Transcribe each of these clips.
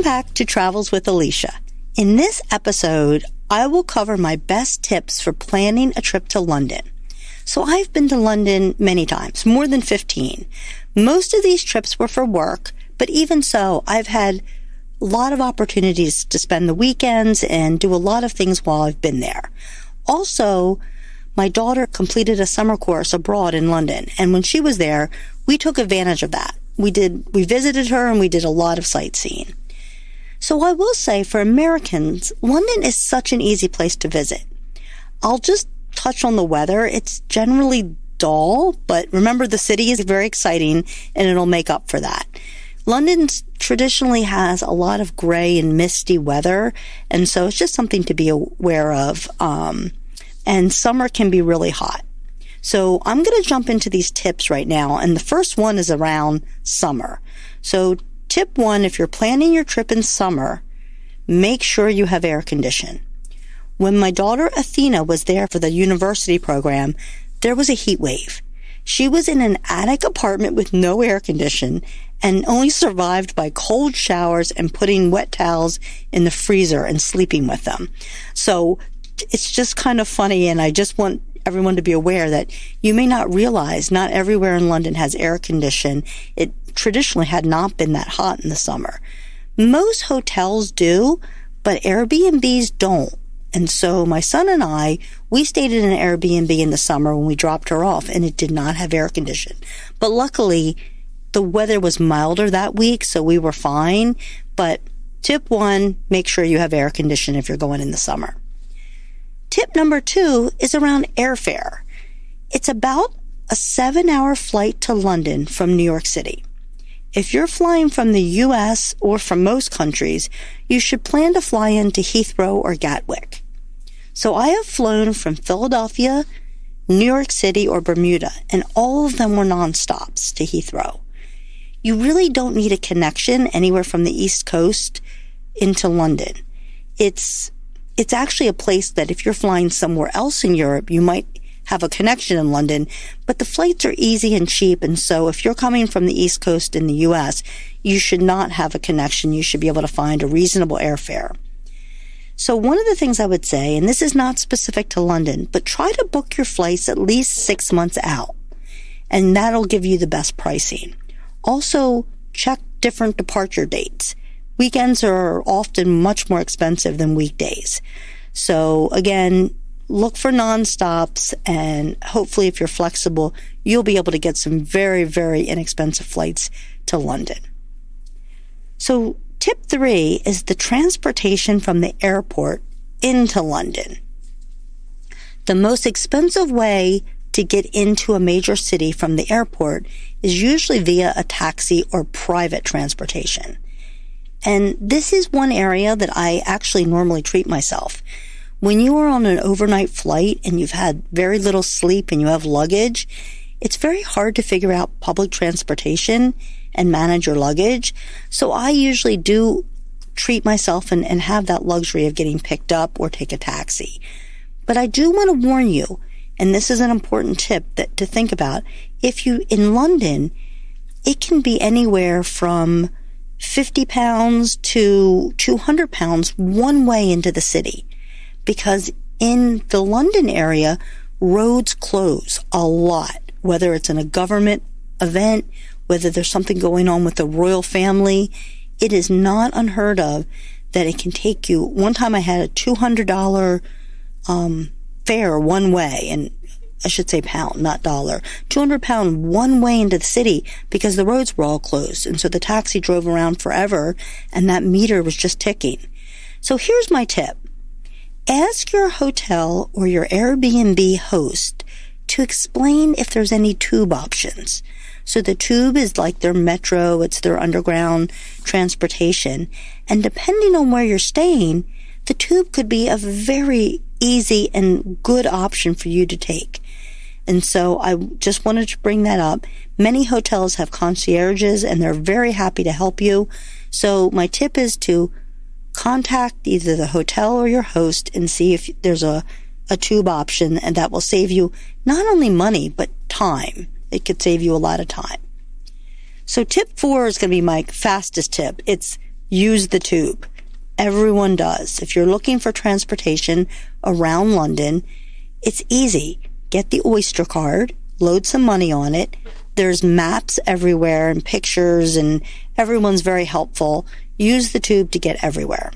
back to Travels with Alicia. In this episode, I will cover my best tips for planning a trip to London. So I've been to London many times, more than 15. Most of these trips were for work, but even so, I've had a lot of opportunities to spend the weekends and do a lot of things while I've been there. Also, my daughter completed a summer course abroad in London, and when she was there, we took advantage of that. We visited her and we did a lot of sightseeing. So I will say for Americans, London is such an easy place to visit. I'll just touch on the weather. It's generally dull, but remember the city is very exciting and it'll make up for that. London traditionally has a lot of gray and misty weather, and so it's just something to be aware of. And summer can be really hot. So I'm going to jump into these tips right now, and the first one is around summer. So tip 1, if you're planning your trip in summer, make sure you have air conditioning. When my daughter Athena was there for the university program, there was a heat wave. She was in an attic apartment with no air conditioning and only survived by cold showers and putting wet towels in the freezer and sleeping with them. So it's just kind of funny, and I just want everyone to be aware that you may not realize not everywhere in London has air conditioning. It traditionally had not been that hot in the summer. Most hotels do, but Airbnbs don't. And so my son and I, we stayed in an Airbnb in the summer when we dropped her off, and it did not have air conditioning. But luckily, the weather was milder that week, so we were fine. But tip 1, make sure you have air conditioning if you're going in the summer. Tip number 2 is around airfare. It's about a 7-hour flight to London from New York City. If you're flying from the U.S. or from most countries, you should plan to fly into Heathrow or Gatwick. So I have flown from Philadelphia, New York City, or Bermuda, and all of them were non-stops to Heathrow. You really don't need a connection anywhere from the East Coast into London. It's actually a place that if you're flying somewhere else in Europe, you might have a connection in London, but the flights are easy and cheap, and so if you're coming from the East Coast in the U.S., you should not have a connection. You should be able to find a reasonable airfare. So one of the things I would say, and this is not specific to London, but try to book your flights at least 6 months out, and that'll give you the best pricing. Also, check different departure dates. Weekends are often much more expensive than weekdays. So again, look for non-stops, and hopefully if you're flexible, you'll be able to get some very, very inexpensive flights to London. So tip 3 is the transportation from the airport into London. The most expensive way to get into a major city from the airport is usually via a taxi or private transportation. And this is one area that I actually normally treat myself. When you are on an overnight flight and you've had very little sleep and you have luggage, it's very hard to figure out public transportation and manage your luggage. So I usually do treat myself and have that luxury of getting picked up or take a taxi. But I do want to warn you, and this is an important tip that to think about, in London, it can be anywhere from £50 to £200 one way into the city, because in the London area, roads close a lot, whether it's in a government event, whether there's something going on with the royal family. It is not unheard of that it can take you. One time I had a $200 fare one way, and I should say pound, not dollar, £200 one way into the city because the roads were all closed. And so the taxi drove around forever and that meter was just ticking. So here's my tip. Ask your hotel or your Airbnb host to explain if there's any tube options. So the tube is like their metro, it's their underground transportation. And depending on where you're staying, the tube could be a very easy and good option for you to take. And so I just wanted to bring that up. Many hotels have concierges and they're very happy to help you. So my tip is to contact either the hotel or your host and see if there's a tube option, and that will save you not only money, but time. It could save you a lot of time. So tip 4 is going to be my fastest tip. It's use the tube. Everyone does. If you're looking for transportation around London, it's easy. Get the Oyster card, load some money on it. There's maps everywhere and pictures, and everyone's very helpful. Use the tube to get everywhere.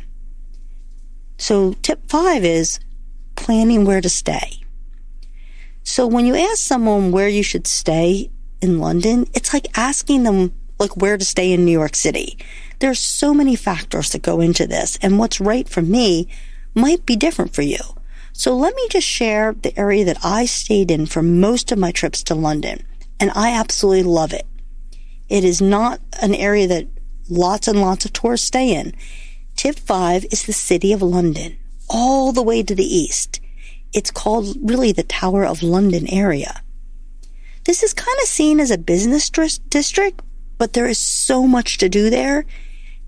So tip 5 is planning where to stay. So when you ask someone where you should stay in London, it's like asking them where to stay in New York City. There's so many factors that go into this, and what's right for me might be different for you. So let me just share the area that I stayed in for most of my trips to London, and I absolutely love it. It is not an area that lots and lots of tourists stay in. Tip 5 is the City of London, all the way to the east. It's called really the Tower of London area. This is kind of seen as a business district, but there is so much to do there,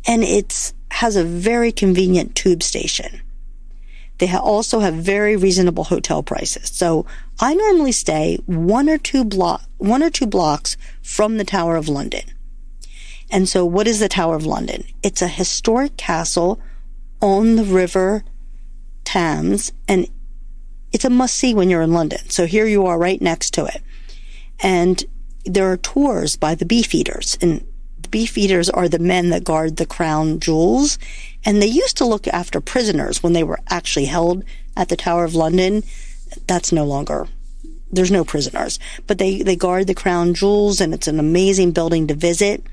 and it has a very convenient tube station. They also have very reasonable hotel prices. So I normally stay one or two blocks from the Tower of London. And so what is the Tower of London? It's a historic castle on the River Thames, and it's a must-see when you're in London. So here you are right next to it. And there are tours by the Beefeaters, and the Beefeaters are the men that guard the crown jewels, and they used to look after prisoners when they were actually held at the Tower of London. That's no longer, there's no prisoners, but they guard the crown jewels, and it's an amazing building to visit.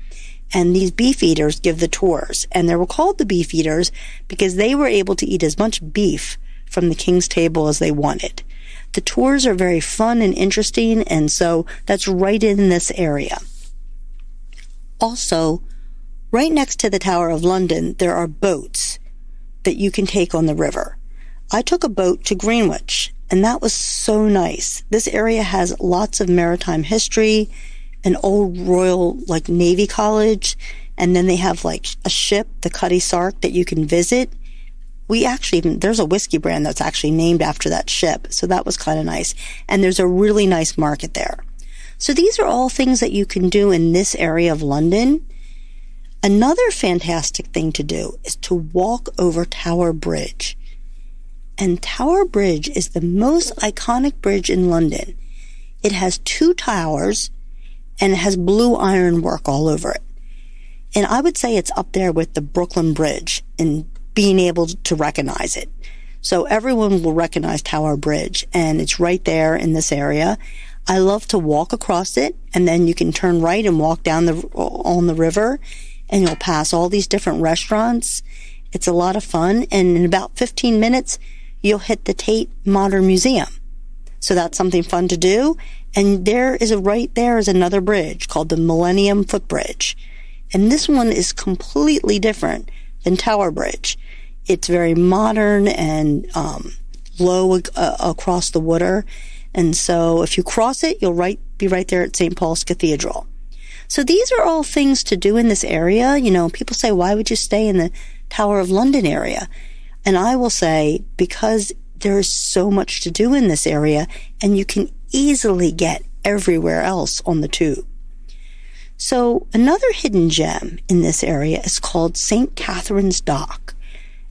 And these Beefeaters give the tours, and they were called the Beefeaters because they were able to eat as much beef from the king's table as they wanted. The tours are very fun and interesting, and so that's right in this area. Also, right next to the Tower of London, there are boats that you can take on the river. I took a boat to Greenwich, and that was so nice. This area has lots of maritime history, an old Royal Navy college, and then they have a ship, the Cutty Sark, that you can visit. There's a whiskey brand that's actually named after that ship, so that was kind of nice. And there's a really nice market there. So these are all things that you can do in this area of London. Another fantastic thing to do is to walk over Tower Bridge. And Tower Bridge is the most iconic bridge in London. It has 2 towers, and it has blue ironwork all over it. And I would say it's up there with the Brooklyn Bridge in being able to recognize it. So everyone will recognize Tower Bridge, and it's right there in this area. I love to walk across it, and then you can turn right and walk down on the river, and you'll pass all these different restaurants. It's a lot of fun, and in about 15 minutes, you'll hit the Tate Modern Museum. So that's something fun to do. And right there is another bridge called the Millennium Footbridge. And this one is completely different than Tower Bridge. It's very modern and low across the water. And so if you cross it, you'll be right there at St. Paul's Cathedral. So these are all things to do in this area. People say, why would you stay in the Tower of London area? And I will say, because there is so much to do in this area, and you can easily get everywhere else on the tube. So another hidden gem in this area is called St. Catherine's Dock.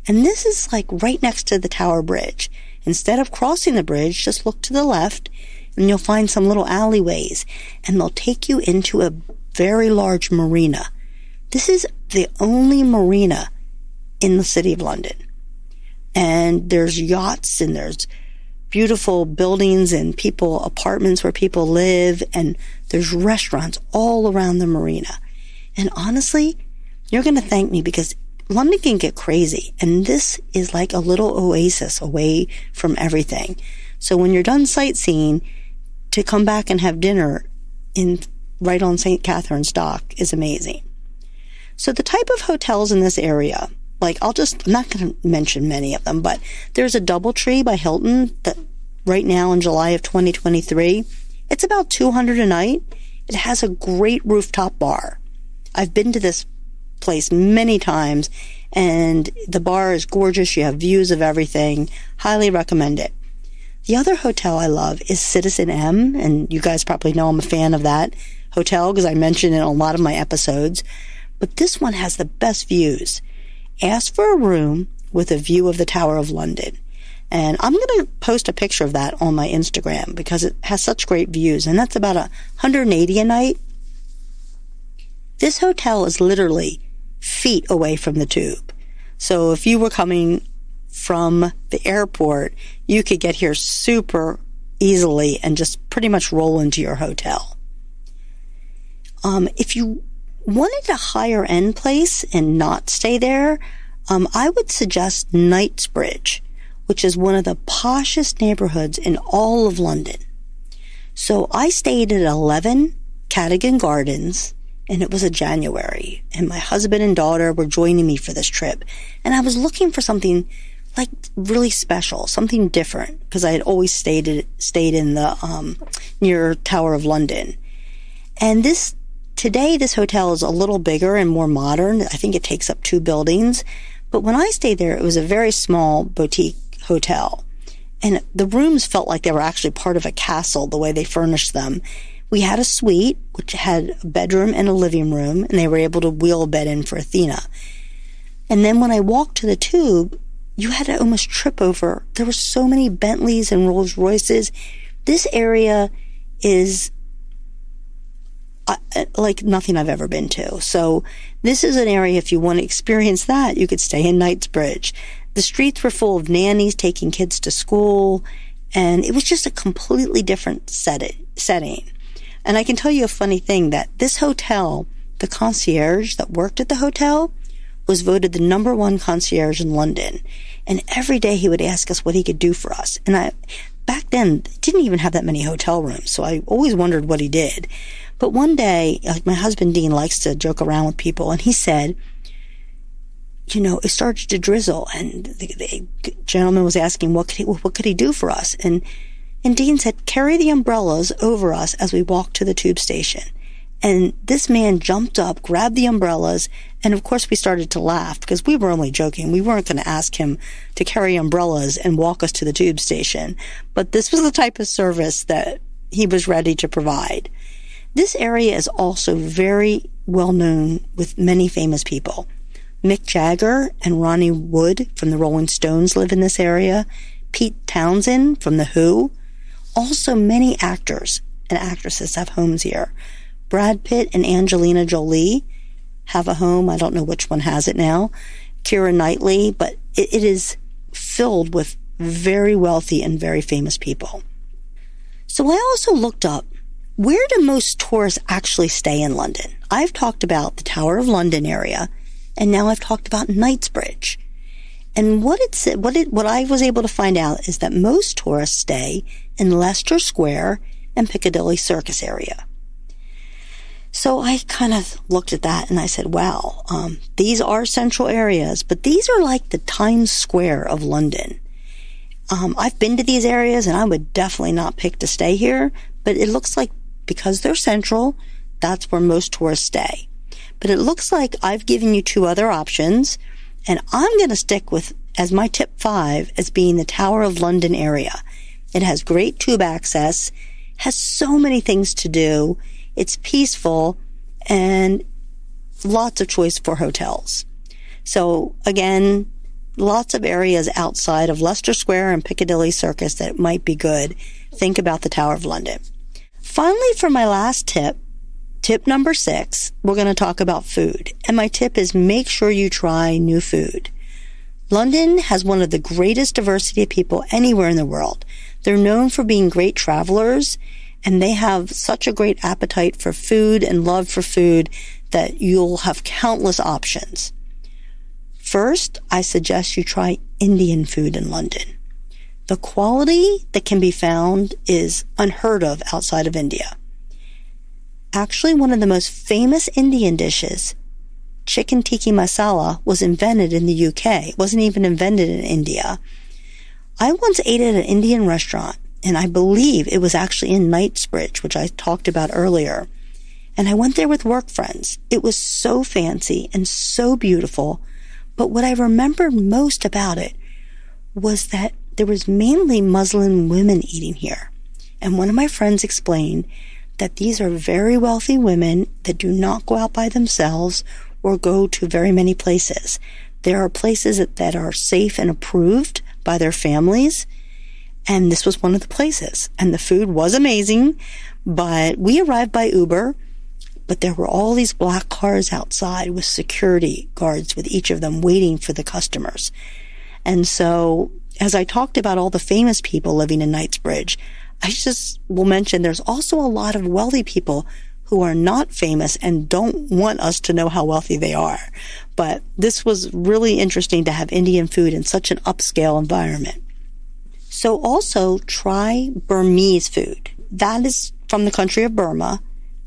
And this is right next to the Tower Bridge. Instead of crossing the bridge, just look to the left, and you'll find some little alleyways, and they'll take you into a very large marina. This is the only marina in the City of London. And there's yachts, and there's beautiful buildings and apartments where people live, and there's restaurants all around the marina. And honestly, you're going to thank me, because London can get crazy, and this is like a little oasis away from everything. So when you're done sightseeing, to come back and have dinner right on St. Catherine's Dock is amazing. So the type of hotels in this area, I'm not going to mention many of them, but there's a DoubleTree by Hilton that right now in July of 2023, it's about $200 a night. It has a great rooftop bar. I've been to this place many times, and the bar is gorgeous. You have views of everything. Highly recommend it. The other hotel I love is Citizen M, and you guys probably know I'm a fan of that hotel because I mention it in a lot of my episodes. But this one has the best views. ask for a room with a view of the Tower of London. And I'm going to post a picture of that on my Instagram because it has such great views. And that's about $180 a night. This hotel is literally feet away from the tube. So if you were coming from the airport, you could get here super easily and just pretty much roll into your hotel. If you wanted a higher end place and not stay there, I would suggest Knightsbridge, which is one of the poshest neighborhoods in all of London. So I stayed at 11 Cadogan Gardens, and it was a January, and my husband and daughter were joining me for this trip, and I was looking for something like really special, something different, because I had always stayed in the near Tower of London. And today this hotel is a little bigger and more modern. I think it takes up 2 buildings, but when I stayed there, it was a very small boutique hotel, and the rooms felt like they were actually part of a castle the way they furnished them. We had a suite which had a bedroom and a living room, and they were able to wheel a bed in for Athena. And then when I walked to the tube, you had to almost trip over. There were so many Bentleys and Rolls Royces. This area is like nothing I've ever been to. So this is an area, if you want to experience that, you could stay in Knightsbridge. The streets were full of nannies taking kids to school, and it was just a completely different setting. And I can tell you a funny thing, that this hotel, the concierge that worked at the hotel, was voted the #1 concierge in London. And every day he would ask us what he could do for us. And back then, didn't even have that many hotel rooms, so I always wondered what he did. But one day, like my husband Dean likes to joke around with people, and he said, it started to drizzle, and the gentleman was asking what could he do for us, and Dean said, carry the umbrellas over us as we walk to the tube station. And this man jumped up, grabbed the umbrellas, and of course we started to laugh because we were only joking. We weren't going to ask him to carry umbrellas and walk us to the tube station, but this was the type of service that he was ready to provide. This area is also very well known with many famous people. Mick Jagger and Ronnie Wood from the Rolling Stones live in this area. Pete Townsend from The Who. Also, many actors and actresses have homes here. Brad Pitt and Angelina Jolie have a home. I don't know which one has it now. Keira Knightley, but it is filled with very wealthy and very famous people. So I also looked up, where do most tourists actually stay in London? I've talked about the Tower of London area, and now I've talked about Knightsbridge. And what I was able to find out is that most tourists stay in Leicester Square and Piccadilly Circus area. So I kind of looked at that and I said, wow, these are central areas, but these are like the Times Square of London. I've been to these areas and I would definitely not pick to stay here, but it looks like because they're central, that's where most tourists stay. But it looks like I've given you 2 other options, and I'm going to stick with, as my tip 5, as being the Tower of London area. It has great tube access, has so many things to do, it's peaceful, and lots of choice for hotels. So again, lots of areas outside of Leicester Square and Piccadilly Circus that might be good. Think about the Tower of London. Finally, for my last tip number 6, we're going to talk about food. And my tip is make sure you try new food. London has one of the greatest diversity of people anywhere in the world. They're known for being great travelers, and they have such a great appetite for food and love for food that you'll have countless options. First, I suggest you try Indian food in London. The quality that can be found is unheard of outside of India. Actually, one of the most famous Indian dishes, chicken tikka masala, was invented in the UK. It wasn't even invented in India. I once ate at an Indian restaurant, and I believe it was actually in Knightsbridge, which I talked about earlier. And I went there with work friends. It was so fancy and so beautiful. But what I remembered most about it was that there was mainly Muslim women eating here. And one of my friends explained that these are very wealthy women that do not go out by themselves or go to very many places. There are places that are safe and approved by their families. And this was one of the places. And the food was amazing, but we arrived by Uber. But there were all these black cars outside with security guards with each of them waiting for the customers. And so, as I talked about all the famous people living in Knightsbridge, I just will mention there's also a lot of wealthy people who are not famous and don't want us to know how wealthy they are. But this was really interesting to have Indian food in such an upscale environment. So also try Burmese food. That is from the country of Burma.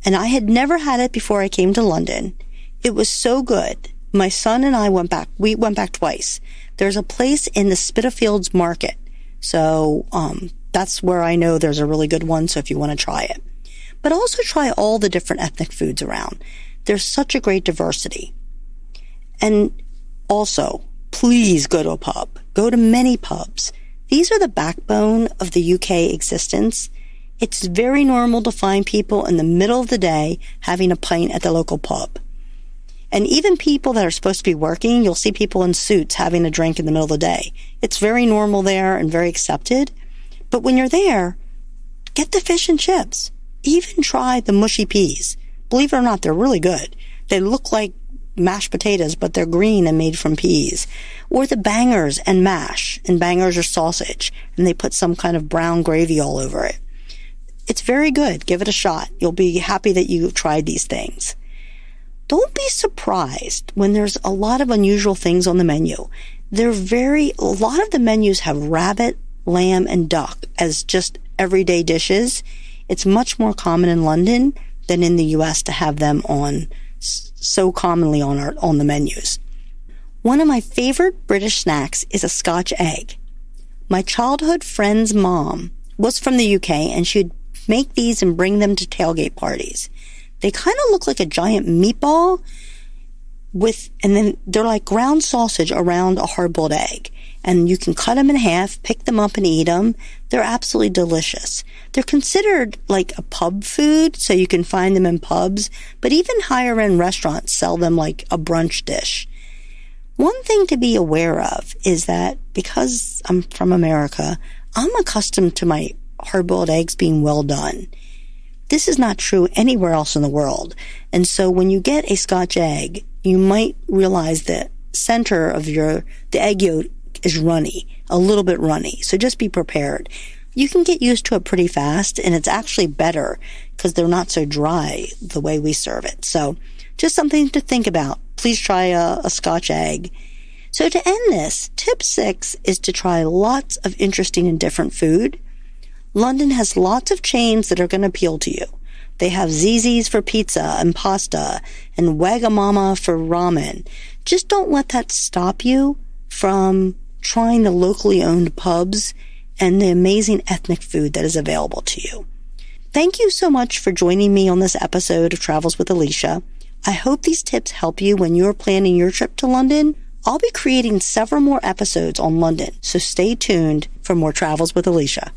And I had never had it before I came to London. It was so good. My son and I went back. We went back twice. There's a place in the Spitalfields Market. So that's where I know there's a really good one, so if you want to try it. But also try all the different ethnic foods around. There's such a great diversity. And also, please go to a pub. Go to many pubs. These are the backbone of the UK existence. It's very normal to find people in the middle of the day having a pint at the local pub. And even people that are supposed to be working, you'll see people in suits having a drink in the middle of the day. It's very normal there and very accepted. But when you're there, get the fish and chips. Even try the mushy peas. Believe it or not, they're really good. They look like mashed potatoes, but they're green and made from peas. Or the bangers and mash. And bangers are sausage. And they put some kind of brown gravy all over it. It's very good. Give it a shot. You'll be happy that you've tried these things. Don't be surprised when there's a lot of unusual things on the menu. A lot of the menus have rabbit, lamb, and duck as just everyday dishes. It's much more common in London than in the US to have them so commonly on the menus. One of my favorite British snacks is a Scotch egg. My childhood friend's mom was from the UK, and she'd make these and bring them to tailgate parties. They kind of look like a giant meatball and then they're like ground sausage around a hard-boiled egg. And you can cut them in half, pick them up and eat them. They're absolutely delicious. They're considered like a pub food, so you can find them in pubs, but even higher-end restaurants sell them like a brunch dish. One thing to be aware of is that because I'm from America, I'm accustomed to my hard-boiled eggs being well done. This is not true anywhere else in the world. And so when you get a Scotch egg, you might realize the center of the egg yolk is runny, a little bit runny. So just be prepared. You can get used to it pretty fast, and it's actually better because they're not so dry the way we serve it. So just something to think about. Please try a Scotch egg. So to end this, tip 6 is to try lots of interesting and different food. London has lots of chains that are going to appeal to you. They have Zizzi's for pizza and pasta and Wagamama for ramen. Just don't let that stop you from trying the locally owned pubs and the amazing ethnic food that is available to you. Thank you so much for joining me on this episode of Travels with Alicia. I hope these tips help you when you're planning your trip to London. I'll be creating several more episodes on London, so stay tuned for more Travels with Alicia.